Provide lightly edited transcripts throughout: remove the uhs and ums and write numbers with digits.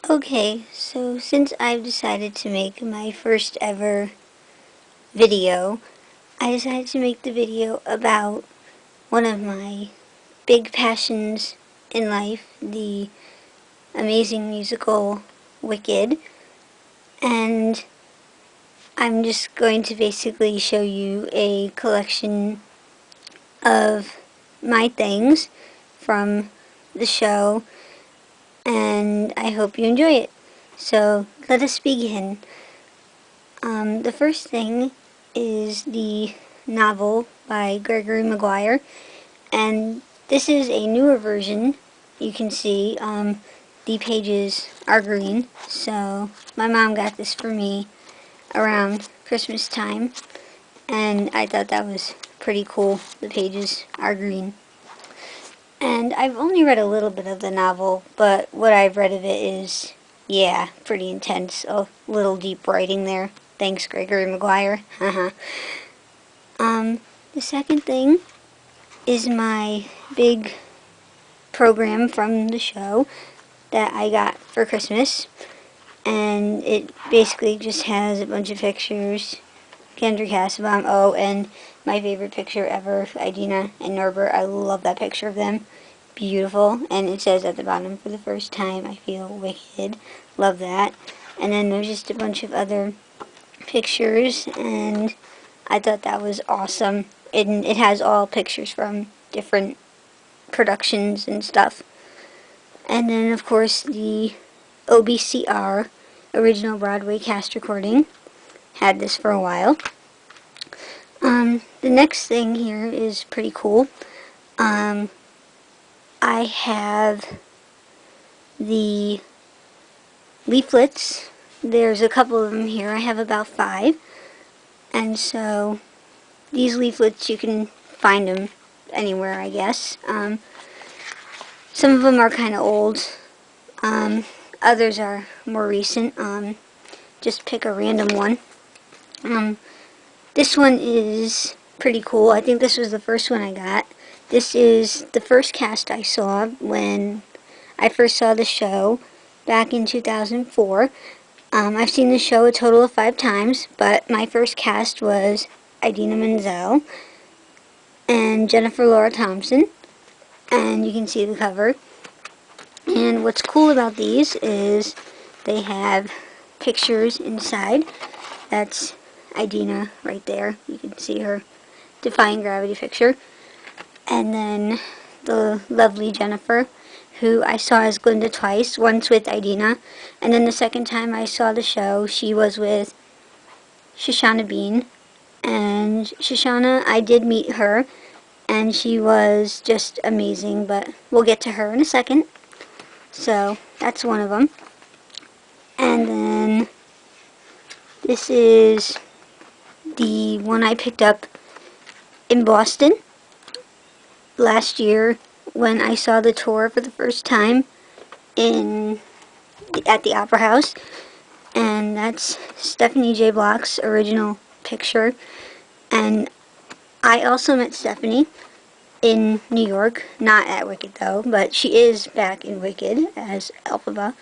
Okay, so since I've decided to make my first ever video, I decided to make the video about one of my big passions in life, the amazing musical Wicked, and I'm just going to basically show you a collection of my things from the show, and I hope you enjoy it. So let us begin. The first thing is the novel by Gregory Maguire, and this is a newer version. You can see the pages are green, so my mom got this for me around Christmas time, and I thought that was pretty cool. The pages are green. And I've only read a little bit of the novel, but what I've read of it is, yeah, pretty intense. A little deep writing there. Thanks, Gregory Maguire. The second thing is my big program from the show that I got for Christmas. And it basically just has a bunch of pictures. Kendra Cassabaum, oh, and my favorite picture ever, Idina and Norbert. I love that picture of them. Beautiful. And it says at the bottom, for the first time, I feel wicked. Love that. And then there's just a bunch of other pictures, and I thought that was awesome. It has all pictures from different productions and stuff. And then, of course, the OBCR, Original Broadway Cast Recording. Had this for a while. The next thing here is pretty cool. I have the leaflets. There's a couple of them here. I have about 5. And so these leaflets, you can find them anywhere, I guess. Some of them are kind of old. Others are more recent. Just pick a random one. This one is pretty cool. I think this was the first one I got. This is the first cast I saw when I first saw the show back in 2004. I've seen the show a total of 5 times, but my first cast was Idina Menzel and Jennifer Laura Thompson, and you can see the cover. And what's cool about these is they have pictures inside. That's Idina right there. You can see her defying gravity picture. And then the lovely Jennifer, who I saw as Glinda twice, once with Idina, and then the second time I saw the show, she was with Shoshana Bean. And Shoshana, I did meet her, and she was just amazing, but we'll get to her in a second. So, that's one of them. And then this is the one I picked up in Boston last year when I saw the tour for the first time at the Opera House. And that's Stephanie J. Block's original picture. And I also met Stephanie in New York, not at Wicked though, but she is back in Wicked as Elphaba.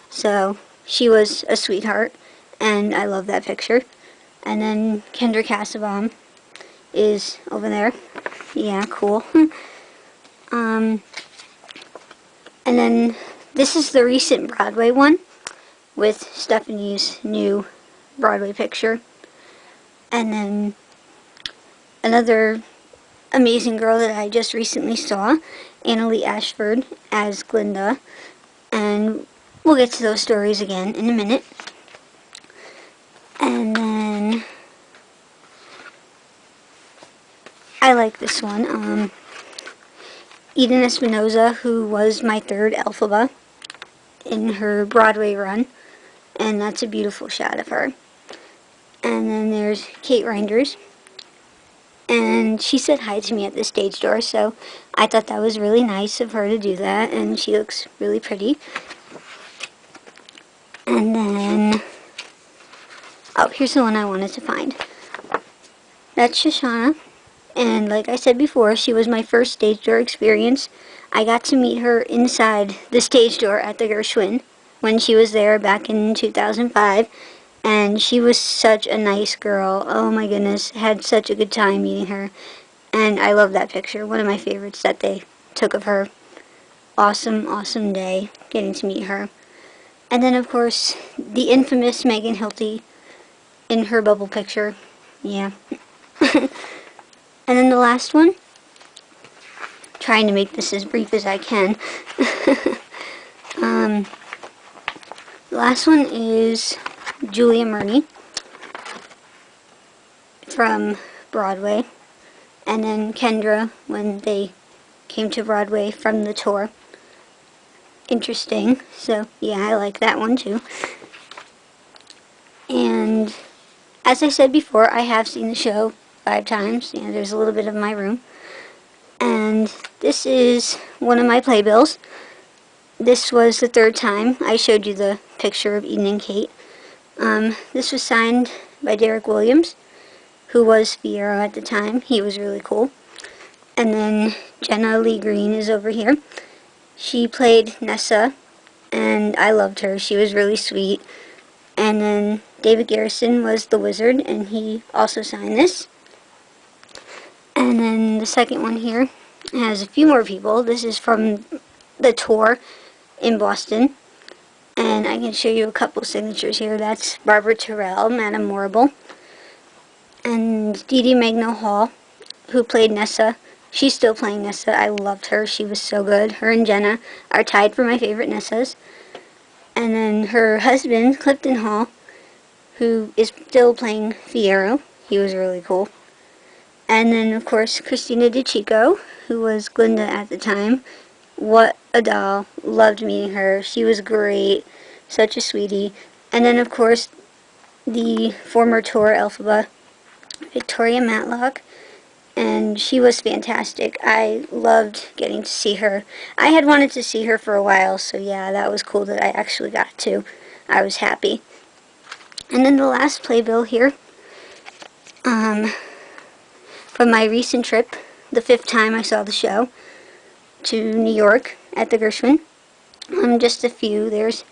So she was a sweetheart, and I love that picture. And then Kendra Cassabaum is over there. Yeah, cool. And then this is the recent Broadway one with Stephanie's new Broadway picture. And then another amazing girl that I just recently saw, Annalie Ashford as Glinda. And we'll get to those stories again in a minute. And then I like this one. Eden Espinosa, who was my third Elphaba in her Broadway run, and that's a beautiful shot of her. And then there's Kate Reinders, and she said hi to me at the stage door, so I thought that was really nice of her to do that, and she looks really pretty. And then, oh, here's the one I wanted to find. That's Shoshana. And like I said before, she was my first stage door experience. I got to meet her inside the stage door at the Gershwin. when she was there back in 2005. And she was such a nice girl. Oh my goodness, had such a good time meeting her. And I love that picture. One of my favorites that they took of her. Awesome, awesome day getting to meet her. And then, of course, the infamous Megan Hilty in her bubble picture. Yeah. And then the last one. Trying to make this as brief as I can. The last one is Julia Murney from Broadway. And then Kendra when they came to Broadway from the tour. Interesting. So, yeah, I like that one too. And as I said before, I have seen the show 5 times. You know, there's a little bit of my room. And this is one of my playbills. This was the 3rd time I showed you the picture of Eden and Kate. This was signed by Derek Williams, who was Fiyero at the time. He was really cool. And then Jenna Lee Green is over here. She played Nessa, and I loved her. She was really sweet. And then David Garrison was the wizard, and he also signed this. And then the second one here has a few more people. This is from the tour in Boston. And I can show you a couple signatures here. That's Barbara Terrell, Madame Morrible. And Dee Dee Magno Hall, who played Nessa. She's still playing Nessa. I loved her. She was so good. Her and Jenna are tied for my favorite Nessas. And then her husband, Clifton Hall, who is still playing Fiyero. He was really cool. And then, of course, Christina DiCicco, who was Glinda at the time. What a doll. Loved meeting her. She was great. Such a sweetie. And then, of course, the former tour Elphaba, Victoria Matlock. And she was fantastic. I loved getting to see her. I had wanted to see her for a while, so yeah, that was cool that I actually got to. I was happy. And then the last playbill here, from my recent trip, the 5th time I saw the show, to New York at the Gershwin. Just a few. There's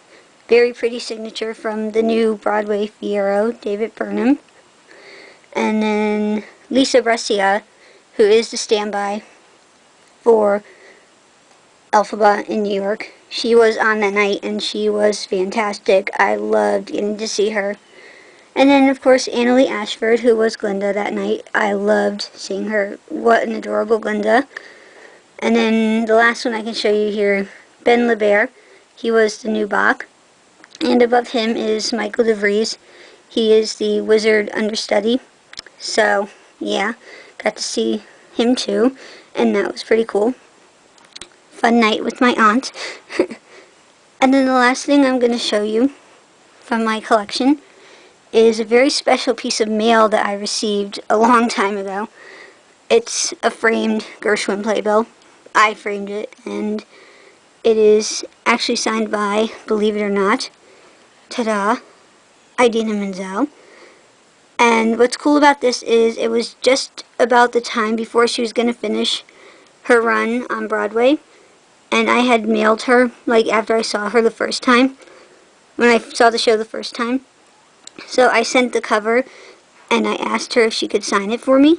very pretty signature from the new Broadway Fiyero, David Burnham. And then Lisa Brescia, who is the standby for Elphaba in New York. She was on that night and she was fantastic. I loved getting to see her. And then, of course, Annalie Ashford, who was Glinda that night. I loved seeing her. What an adorable Glinda. And then the last one I can show you here, Ben LeBaire. He was the new Bach. And above him is Michael DeVries. He is the wizard understudy. So, yeah, got to see him too. And that was pretty cool. Fun night with my aunt. And then the last thing I'm going to show you from my collection is a very special piece of mail that I received a long time ago. It's a framed Gershwin playbill. I framed it, and it is actually signed by, believe it or not, ta-da, Idina Menzel. And what's cool about this is it was just about the time before she was going to finish her run on Broadway. And I had mailed her, like, after I saw her the first time, when I saw the show the first time. So I sent the cover, and I asked her if she could sign it for me.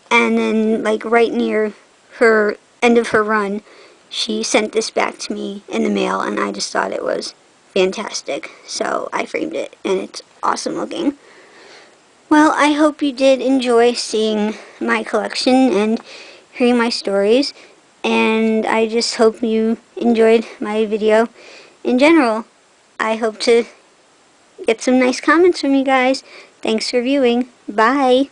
And then, like, right near her end of her run, she sent this back to me in the mail, and I just thought it was fantastic. So I framed it, and it's awesome looking. Well, I hope you did enjoy seeing my collection and hearing my stories. And I just hope you enjoyed my video in general. I hope to get some nice comments from you guys. Thanks for viewing. Bye.